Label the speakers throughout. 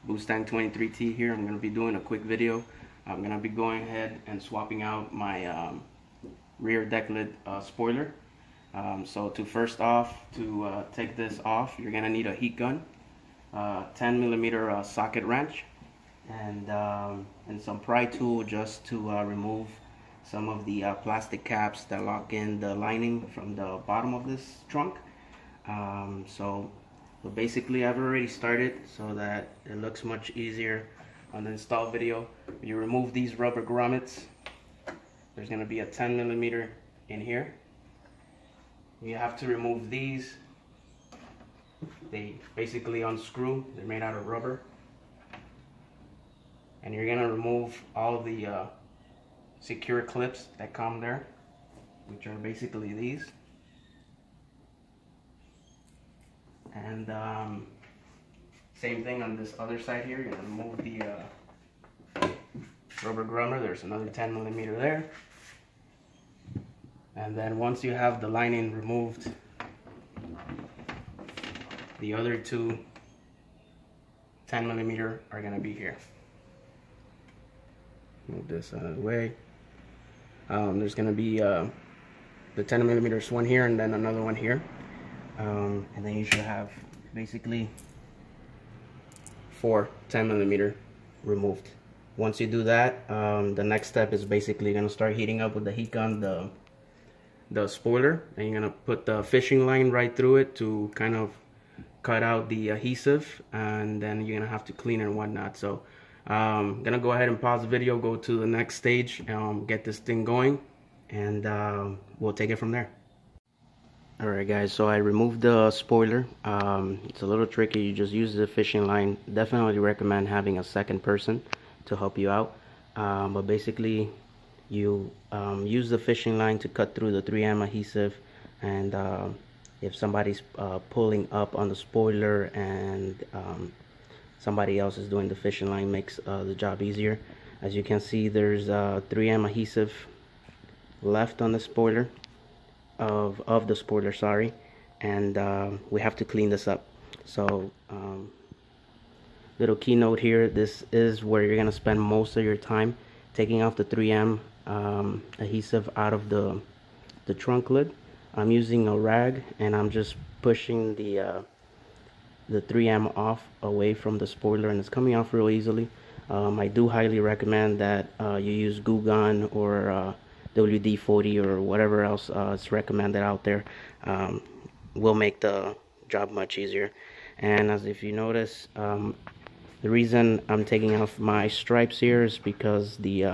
Speaker 1: Mustang 23T here. I'm going to be doing a quick video. I'm going to be going ahead and swapping out my rear deck lid spoiler. So to first off, to take this off, you're going to need a heat gun, 10mm socket wrench, and some pry tool just to remove some of the plastic caps that lock in the lining from the bottom of this trunk. But basically I've already started so that it looks much easier on the install video. You remove these rubber grommets. There's going to be a 10mm in here. You have to remove these. They basically unscrew. They're made out of rubber. And you're going to remove all of the secure clips that come there, which are basically these. And same thing on this other side here. You're going to remove the rubber grommet. There's another 10mm there. And then once you have the lining removed, the other two 10mm are going to be here. Move this out of the way. There's going to be the 10mm one here and then another one here. And then you should have basically 4 10mm removed. Once you do that, the next step is basically going to start heating up with the heat gun the spoiler, and you're going to put the fishing line right through it to kind of cut out the adhesive, and then you're going to have to clean it and whatnot. So I'm going to go ahead and pause the video, go to the next stage, get this thing going, and we'll take it from there. Alright guys, so I removed the spoiler. It's a little tricky. You just use the fishing line. Definitely recommend having a second person to help you out. But basically you use the fishing line to cut through the 3M adhesive, and if somebody's pulling up on the spoiler and somebody else is doing the fishing line, makes the job easier. As you can see, there's 3M adhesive left on the spoiler. Of the spoiler, sorry, and we have to clean this up. So little keynote here, this is where you're gonna spend most of your time, taking off the 3M adhesive out of the trunk lid. I'm using a rag and I'm just pushing the 3M off away from the spoiler, and it's coming off real easily. I do highly recommend that you use glue gun or WD-40 or whatever else is recommended out there. Will make the job much easier. And as if you notice, the reason I'm taking off my stripes here is because the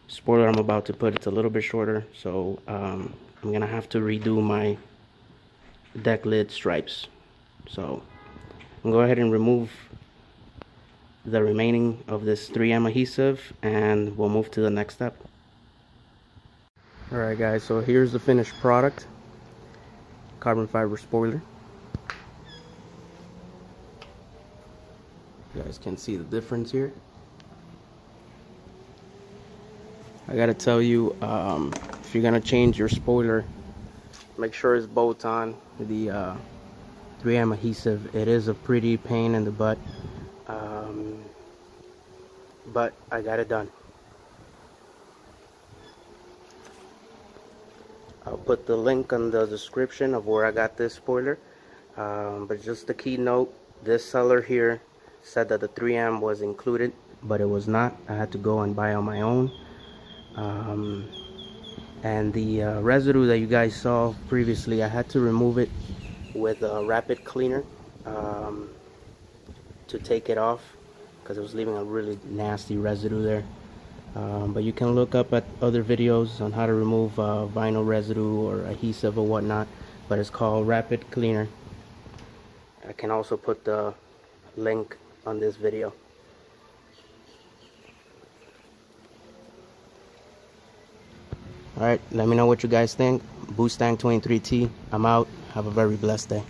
Speaker 1: spoiler I'm about to put, it's a little bit shorter, so I'm gonna have to redo my deck lid stripes. So I'm gonna go ahead and remove the remaining of this 3M adhesive, and we'll move to the next step. Alright guys, so here's the finished product. Carbon fiber spoiler. You guys can see the difference here. I gotta tell you, if you're gonna change your spoiler, make sure it's bolt on. The 3M adhesive, it is a pretty pain in the butt, but I got it done. I'll put the link on the description of where I got this spoiler, but just a keynote, this seller here said that the 3M was included, but it was not. I had to go and buy on my own. And the residue that you guys saw previously, I had to remove it with a rapid cleaner to take it off, because it was leaving a really nasty residue there. But you can look up at other videos on how to remove vinyl residue or adhesive or whatnot, but it's called rapid cleaner. I can also put the link on this video. Alright, let me know what you guys think. Mustang 23T, I'm out. Have a very blessed day.